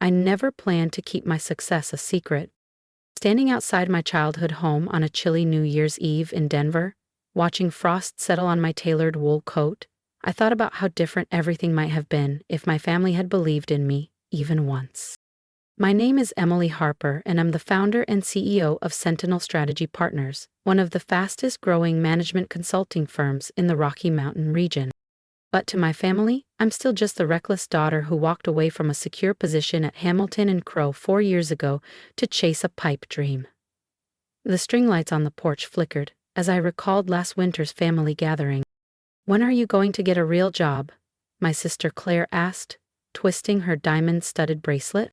I never planned to keep my success a secret. Standing outside my childhood home on a chilly New Year's Eve in Denver, watching frost settle on my tailored wool coat, I thought about how different everything might have been if my family had believed in me, even once. My name is Emily Harper, and I'm the founder and CEO of Sentinel Strategy Partners, one of the fastest-growing management consulting firms in the Rocky Mountain region. But to my family, I'm still just the reckless daughter who walked away from a secure position at Hamilton Crowe 4 years ago to chase a pipe dream. The string lights on the porch flickered as I recalled last winter's family gathering. "When are you going to get a real job?" my sister Claire asked, twisting her diamond-studded bracelet.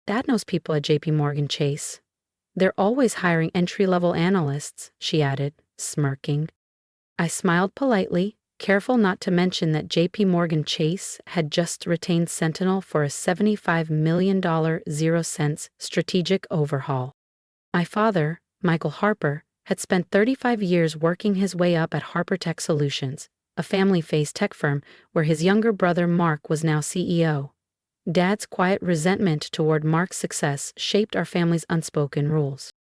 "Dad knows people at JP Chase. They're always hiring entry-level analysts," she added, smirking. I smiled politely, careful not to mention that JP Chase had just retained Sentinel for a $75 million 0-cents strategic overhaul. My father, Michael Harper, had spent 35 years working his way up at Harper Tech Solutions, a family-faced tech firm where his younger brother Mark was now CEO. Dad's quiet resentment toward Mark's success shaped our family's unspoken rules.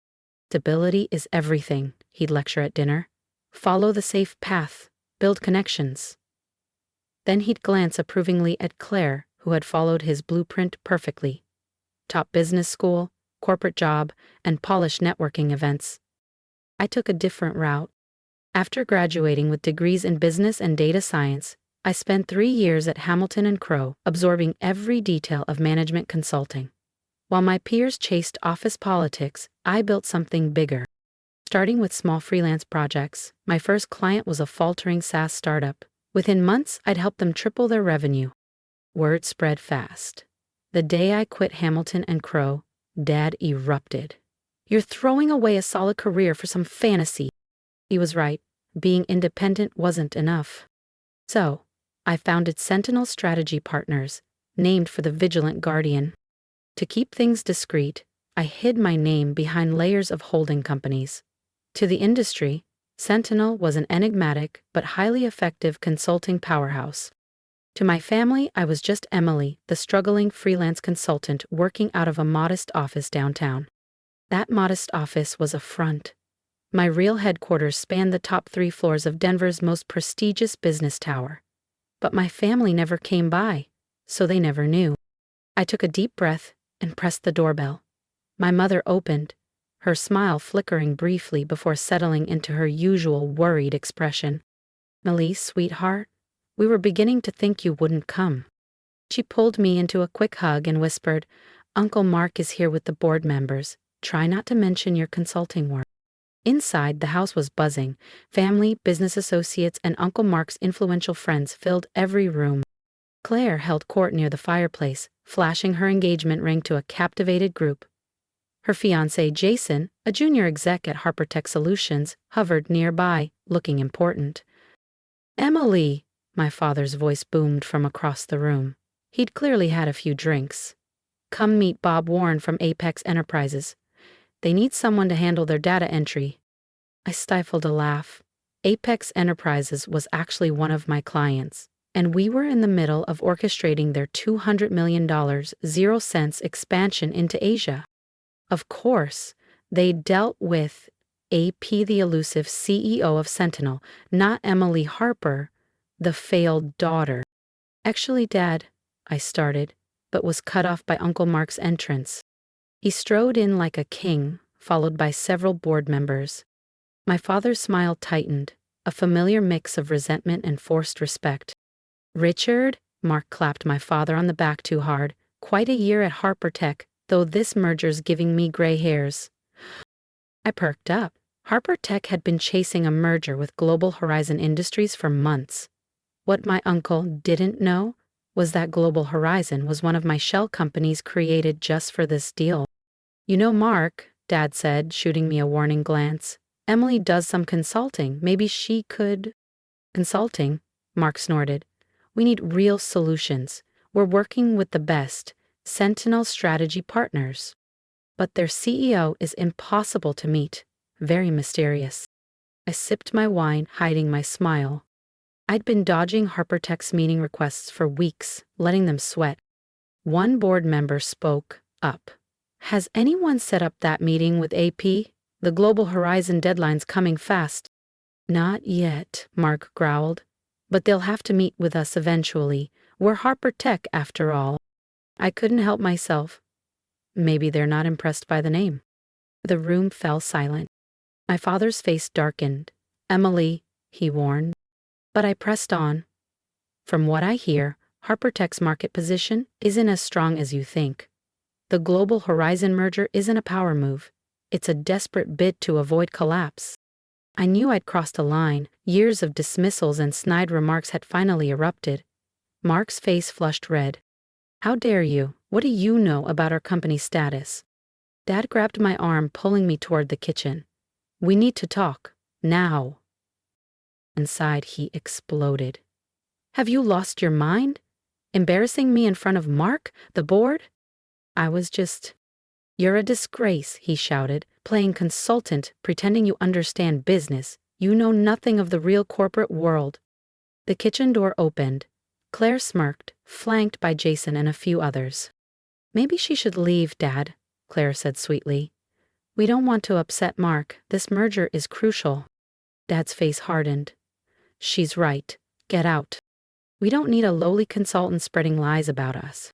"Stability is everything," he'd lecture at dinner. "Follow the safe path. Build connections." Then he'd glance approvingly at Claire, who had followed his blueprint perfectly. Top business school, corporate job, and polished networking events. I took a different route. After graduating with degrees in business and data science, I spent 3 years at Hamilton Crowe, absorbing every detail of management consulting. While my peers chased office politics, I built something bigger. Starting with small freelance projects, my first client was a faltering SaaS startup. Within months, I'd helped them triple their revenue. Word spread fast. The day I quit Hamilton Crowe, Dad erupted. "You're throwing away a solid career for some fantasy." He was right. Being independent wasn't enough. So, I founded Sentinel Strategy Partners, named for the vigilant guardian. To keep things discreet, I hid my name behind layers of holding companies. To the industry, Sentinel was an enigmatic but highly effective consulting powerhouse. To my family, I was just Emily, the struggling freelance consultant working out of a modest office downtown. That modest office was a front. My real headquarters spanned the top 3 floors of Denver's most prestigious business tower. But my family never came by, so they never knew. I took a deep breath and pressed the doorbell. My mother opened, her smile flickering briefly before settling into her usual worried expression. "Emily, sweetheart, we were beginning to think you wouldn't come." She pulled me into a quick hug and whispered, "Uncle Mark is here with the board members. Try not to mention your consulting work." Inside, the house was buzzing. Family, business associates, and Uncle Mark's influential friends filled every room. Claire held court near the fireplace, flashing her engagement ring to a captivated group. Her fiancé, Jason, a junior exec at Harper Tech Solutions, hovered nearby, looking important. "Emily," my father's voice boomed from across the room. He'd clearly had a few drinks. "Come meet Bob Warren from Apex Enterprises. They need someone to handle their data entry." I stifled a laugh. Apex Enterprises was actually one of my clients, and we were in the middle of orchestrating their $200 million 0-cents expansion into Asia. Of course, they dealt with AP, the elusive CEO of Sentinel, not Emily Harper, the failed daughter. "Actually, Dad," I started, but was cut off by Uncle Mark's entrance. He strode in like a king, followed by several board members. My father's smile tightened, a familiar mix of resentment and forced respect. "Richard," Mark clapped my father on the back too hard, "quite a year at Harper Tech, though this merger's giving me gray hairs." I perked up. Harper Tech had been chasing a merger with Global Horizon Industries for months. What my uncle didn't know was that Global Horizon was one of my shell companies created just for this deal. "You know, Mark," Dad said, shooting me a warning glance, "Emily does some consulting. Maybe she could—" "Consulting?" Mark snorted. "We need real solutions. We're working with the best, Sentinel Strategy Partners. But their CEO is impossible to meet, very mysterious." I sipped my wine, hiding my smile. I'd been dodging Harper Tech's meeting requests for weeks, letting them sweat. One board member spoke up. Has anyone set up that meeting with AP? The Global Horizon deadline's coming fast. Not yet, Mark growled. But they'll have to meet with us eventually. We're Harper Tech after all. I couldn't help myself. Maybe they're not impressed by the name. The room fell silent. My father's face darkened. Emily, he warned. But I pressed on. From what I hear, Harper Tech's market position isn't as strong as you think. The Global Horizon merger isn't a power move. It's a desperate bid to avoid collapse. I knew I'd crossed a line. Years of dismissals and snide remarks had finally erupted. Mark's face flushed red. How dare you? What do you know about our company's status? Dad grabbed my arm, pulling me toward the kitchen. We need to talk. Now. Inside, he exploded. Have you lost your mind? Embarrassing me in front of Mark, the board? I was just... You're a disgrace, he shouted, playing consultant, pretending you understand business. You know nothing of the real corporate world. The kitchen door opened. Claire smirked, flanked by Jason and a few others. Maybe she should leave, Dad, Claire said sweetly. We don't want to upset Mark. This merger is crucial. Dad's face hardened. She's right. Get out. We don't need a lowly consultant spreading lies about us.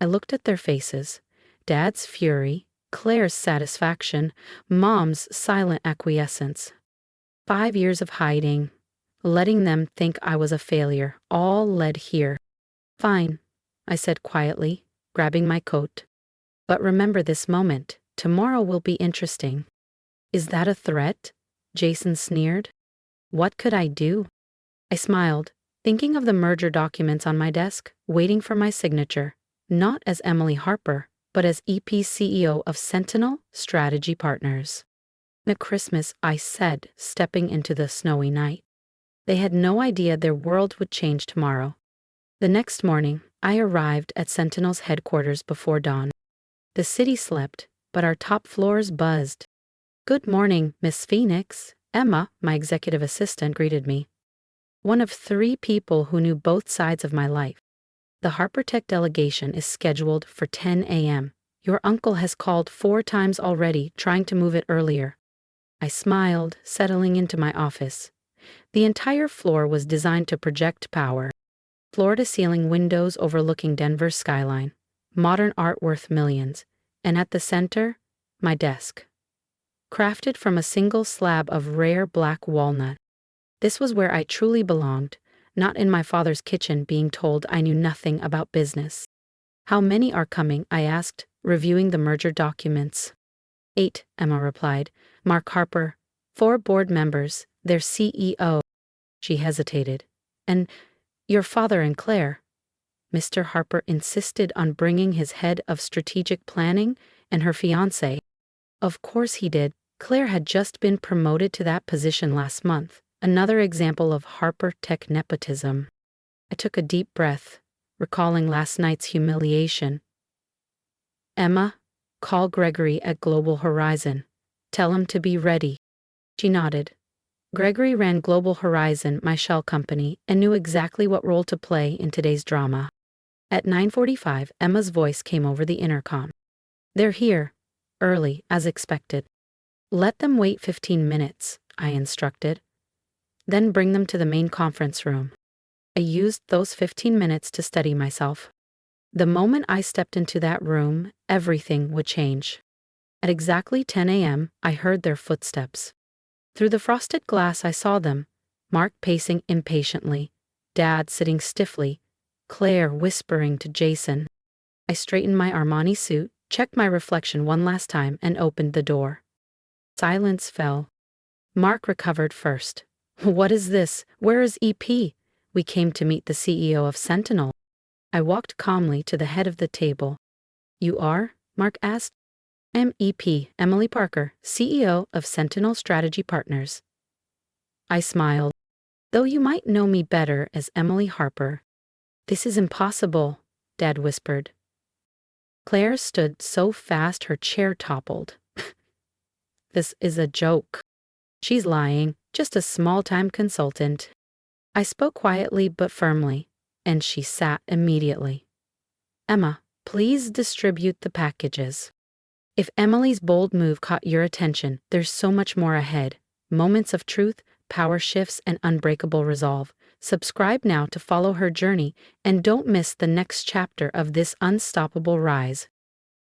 I looked at their faces. Dad's fury, Claire's satisfaction, Mom's silent acquiescence. 5 years of hiding, letting them think I was a failure, all led here. Fine, I said quietly, grabbing my coat. But remember this moment. Tomorrow will be interesting. Is that a threat? Jason sneered. What could I do? I smiled, thinking of the merger documents on my desk, waiting for my signature, not as Emily Harper, but as EP CEO of Sentinel Strategy Partners. At Christmas, I said, stepping into the snowy night. They had no idea their world would change tomorrow. The next morning, I arrived at Sentinel's headquarters before dawn. The city slept, but our top floors buzzed. Good morning, Miss Phoenix. Emma, my executive assistant, greeted me. One of 3 people who knew both sides of my life. The Harper Tech delegation is scheduled for 10 a.m. Your uncle has called 4 times already, trying to move it earlier. I smiled, settling into my office. The entire floor was designed to project power. Floor-to-ceiling windows overlooking Denver's skyline. Modern art worth millions. And at the center, my desk. Crafted from a single slab of rare black walnut. This was where I truly belonged. Not in my father's kitchen being told I knew nothing about business. How many are coming? I asked, reviewing the merger documents. 8, Emma replied. Mark Harper, 4 board members, their CEO. She hesitated. And your father and Claire. Mr. Harper insisted on bringing his head of strategic planning and her fiancé. Of course he did. Claire had just been promoted to that position last month. Another example of Harper Tech nepotism. I took a deep breath, recalling last night's humiliation. Emma, call Gregory at Global Horizon. Tell him to be ready. She nodded. Gregory ran Global Horizon, my shell company, and knew exactly what role to play in today's drama. At 9:45, Emma's voice came over the intercom. They're here, early, as expected. Let them wait 15 minutes, I instructed. Then bring them to the main conference room. I used those 15 minutes to study myself. The moment I stepped into that room, everything would change. At exactly 10 a.m., I heard their footsteps. Through the frosted glass I saw them, Mark pacing impatiently, Dad sitting stiffly, Claire whispering to Jason. I straightened my Armani suit, checked my reflection one last time, and opened the door. Silence fell. Mark recovered first. What is this? Where is EP? We came to meet the CEO of Sentinel. I walked calmly to the head of the table. You are? Mark asked. I am EP, Emily Parker, CEO of Sentinel Strategy Partners. I smiled. Though you might know me better as Emily Harper. This is impossible, Dad whispered. Claire stood so fast her chair toppled. This is a joke. She's lying, just a small-time consultant. I spoke quietly but firmly, and she sat immediately. Emma, Please distribute the packages. If Emily's bold move caught your attention, there's so much more ahead. Moments of truth, power shifts, and unbreakable resolve. Subscribe now to follow her journey, and don't miss the next chapter of this unstoppable rise.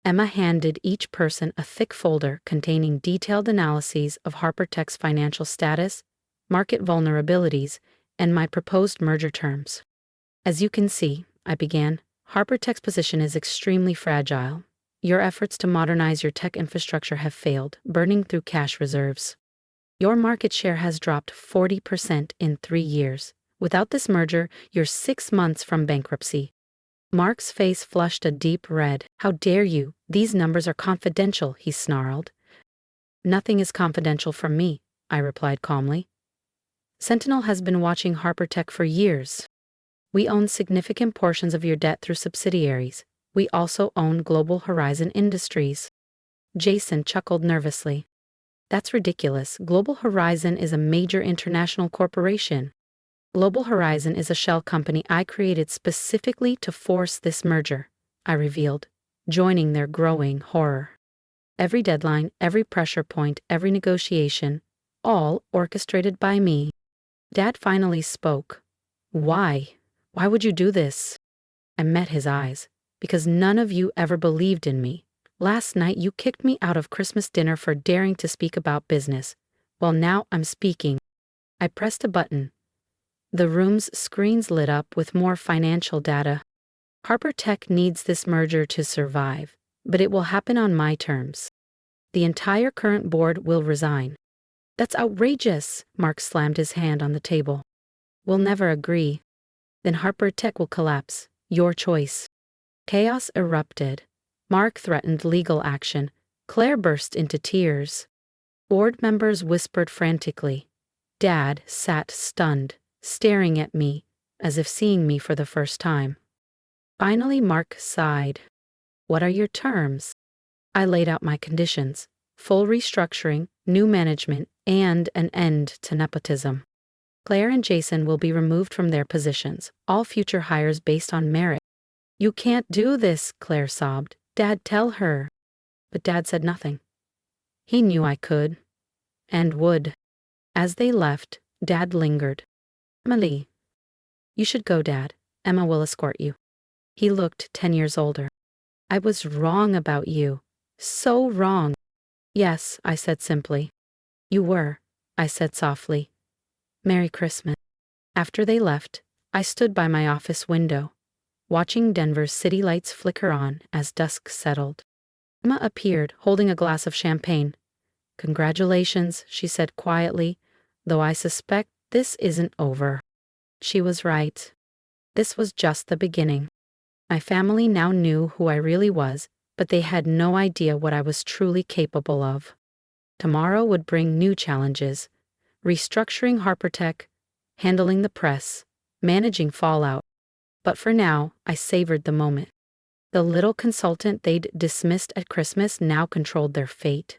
Emma handed each person a thick folder containing detailed analyses of HarperTech's financial status, market vulnerabilities, and my proposed merger terms. As you can see, I began, HarperTech's position is extremely fragile. Your efforts to modernize your tech infrastructure have failed, burning through cash reserves. Your market share has dropped 40% in 3 years. Without this merger, you're 6 months from bankruptcy. Mark's face flushed a deep red. How dare you? These numbers are confidential, he snarled. Nothing is confidential from me, I replied calmly. Sentinel has been watching HarperTech for years. We own significant portions of your debt through subsidiaries. We also own Global Horizon Industries. Jason chuckled nervously. That's ridiculous. Global Horizon is a major international corporation. Global Horizon is a shell company I created specifically to force this merger, I revealed, joining their growing horror. Every deadline, every pressure point, every negotiation, all orchestrated by me. Dad finally spoke. Why? Why would you do this? I met his eyes. Because none of you ever believed in me. Last night you kicked me out of Christmas dinner for daring to speak about business. Well, now I'm speaking. I pressed a button. The room's screens lit up with more financial data. HarperTech needs this merger to survive, but it will happen on my terms. The entire current board will resign. That's outrageous, Mark slammed his hand on the table. We'll never agree. Then HarperTech will collapse. Your choice. Chaos erupted. Mark threatened legal action. Claire burst into tears. Board members whispered frantically. Dad sat stunned, staring at me, as if seeing me for the first time. Finally, Mark sighed. What are your terms? I laid out my conditions. Full restructuring, new management, and an end to nepotism. Claire and Jason will be removed from their positions, all future hires based on merit. You can't do this, Claire sobbed. Dad, tell her. But Dad said nothing. He knew I could. And would. As they left, Dad lingered. Emily. You should go, Dad. Emma will escort you. He looked 10 years older. I was wrong about you. So wrong. Yes, I said simply. You were, I said softly. Merry Christmas. After they left, I stood by my office window, watching Denver's city lights flicker on as dusk settled. Emma appeared, holding a glass of champagne. Congratulations, she said quietly, though I suspect this isn't over. She was right. This was just the beginning. My family now knew who I really was, but they had no idea what I was truly capable of. Tomorrow would bring new challenges. Restructuring HarperTech, handling the press, managing fallout. But for now, I savored the moment. The little consultant they'd dismissed at Christmas now controlled their fate.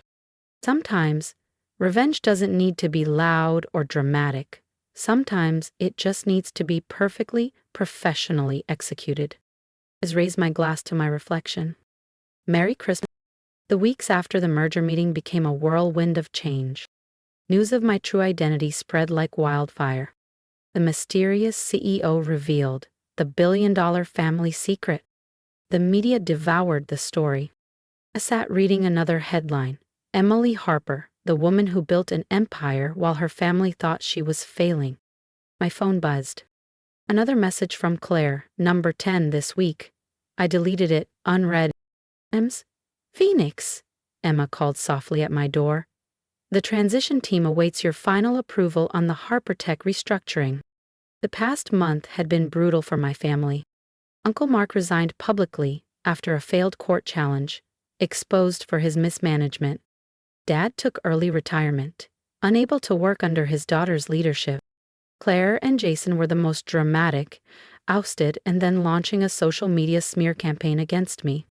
Sometimes, revenge doesn't need to be loud or dramatic. Sometimes it just needs to be perfectly, professionally executed. I raised my glass to my reflection. Merry Christmas. The weeks after the merger meeting became a whirlwind of change. News of my true identity spread like wildfire. The mysterious CEO revealed the billion-dollar family secret. The media devoured the story. I sat reading another headline. Emily Harper, the woman who built an empire while her family thought she was failing. My phone buzzed. Another message from Claire, number 10 this week. I deleted it, unread. Phoenix, Emma called softly at my door. The transition team awaits your final approval on the HarperTech restructuring. The past month had been brutal for my family. Uncle Mark resigned publicly after a failed court challenge, exposed for his mismanagement. Dad took early retirement, unable to work under his daughter's leadership. Claire and Jason were the most dramatic, ousted and then launching a social media smear campaign against me.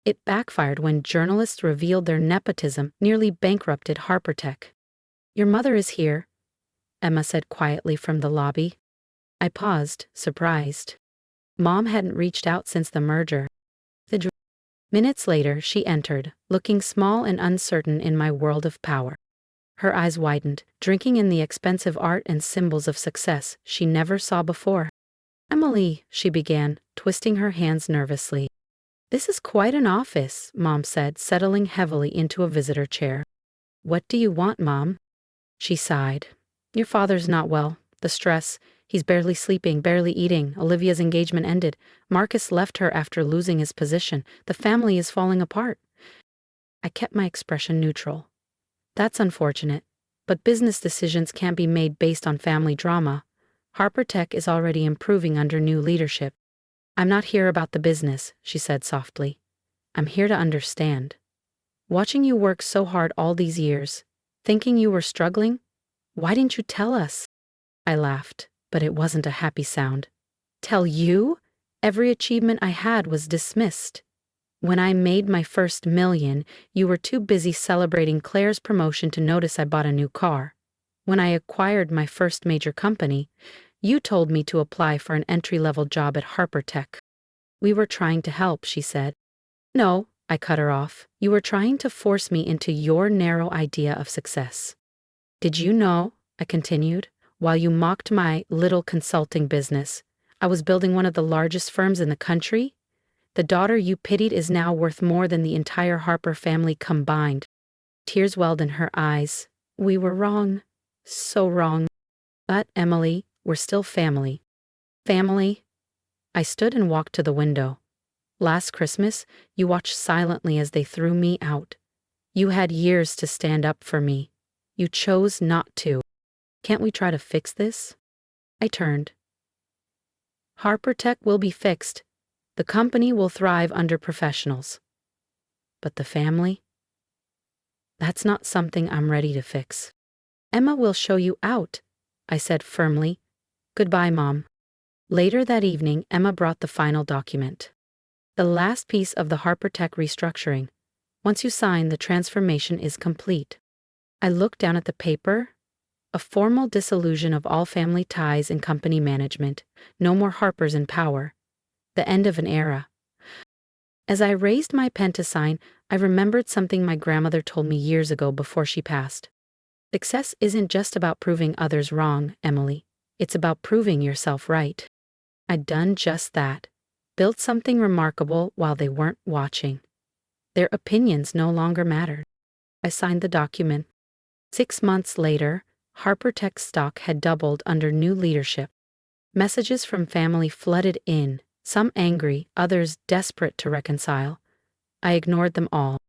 It backfired when journalists revealed their nepotism nearly bankrupted HarperTech. Your mother is here, Emma said quietly from the lobby. I paused, surprised. Mom hadn't reached out since the merger. Minutes later, she entered, looking small and uncertain in my world of power. Her eyes widened, drinking in the expensive art and symbols of success she never saw before. "Emily," she began, twisting her hands nervously. "This is quite an office," Mom said, settling heavily into a visitor chair. "What do you want, Mom?" She sighed. "Your father's not well. The stress. He's barely sleeping, barely eating. Olivia's engagement ended. Marcus left her after losing his position. The family is falling apart." I kept my expression neutral. "That's unfortunate, but business decisions can't be made based on family drama. Harper Tech is already improving under new leadership." "I'm not here about the business," she said softly. "I'm here to understand. Watching you work so hard all these years, thinking you were struggling, why didn't you tell us?" I laughed, but it wasn't a happy sound. "Tell you? Every achievement I had was dismissed. When I made my first $1 million, you were too busy celebrating Claire's promotion to notice I bought a new car. When I acquired my first major company, you told me to apply for an entry-level job at Harper Tech." "We were trying to help," she said. "No," I cut her off. "You were trying to force me into your narrow idea of success." "Did you know," I continued, "while you mocked my little consulting business, I was building one of the largest firms in the country? The daughter you pitied is now worth more than the entire Harper family combined." Tears welled in her eyes. "We were wrong. So wrong. But, Emily, we're still family." "Family?" I stood and walked to the window. "Last Christmas, you watched silently as they threw me out. You had years to stand up for me. You chose not to. Can't we try to fix this?" I turned. "Harper Tech will be fixed. The company will thrive under professionals. But the family? That's not something I'm ready to fix. Emma will show you out," I said firmly. "Goodbye, Mom." Later that evening, Emma brought the final document. The last piece of the Harper Tech restructuring. Once you sign, the transformation is complete. I looked down at the paper. A formal dissolution of all family ties and company management. No more Harpers in power. The end of an era. As I raised my pen to sign, I remembered something my grandmother told me years ago before she passed. "Success isn't just about proving others wrong, Emily. It's about proving yourself right." I'd done just that. Built something remarkable while they weren't watching. Their opinions no longer mattered. I signed the document. 6 months later, Harper Tech stock had doubled under new leadership. Messages from family flooded in, some angry, others desperate to reconcile. I ignored them all.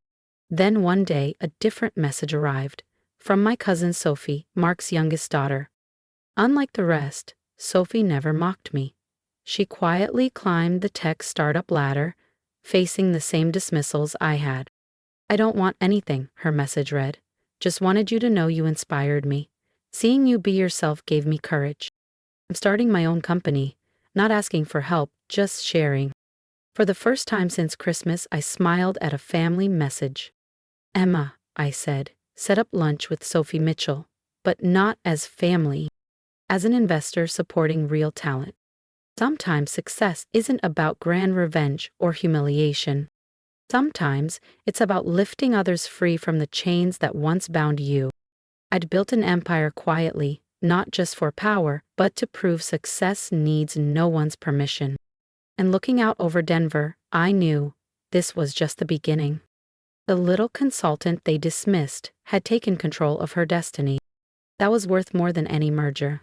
Then one day, a different message arrived, from my cousin Sophie, Mark's youngest daughter. Unlike the rest, Sophie never mocked me. She quietly climbed the tech startup ladder, facing the same dismissals I had. "I don't want anything," her message read. "Just wanted you to know you inspired me. Seeing you be yourself gave me courage. I'm starting my own company, not asking for help, just sharing." For the first time since Christmas, I smiled at a family message. "Emma," I said, "set up lunch with Sophie Mitchell, but not as family, as an investor supporting real talent. Sometimes success isn't about grand revenge or humiliation. Sometimes it's about lifting others free from the chains that once bound you." I'd built an empire quietly, not just for power, but to prove success needs no one's permission. And looking out over Denver, I knew this was just the beginning. The little consultant they dismissed had taken control of her destiny. That was worth more than any merger.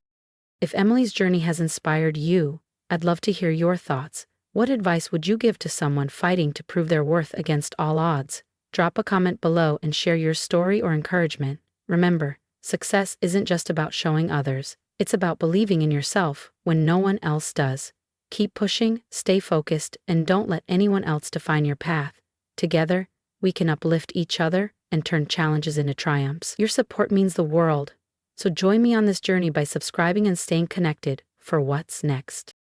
If Emily's journey has inspired you, I'd love to hear your thoughts. What advice would you give to someone fighting to prove their worth against all odds? Drop a comment below and share your story or encouragement. Remember, success isn't just about showing others. It's about believing in yourself when no one else does. Keep pushing, stay focused, and don't let anyone else define your path. Together, we can uplift each other and turn challenges into triumphs. Your support means the world. So join me on this journey by subscribing and staying connected for what's next.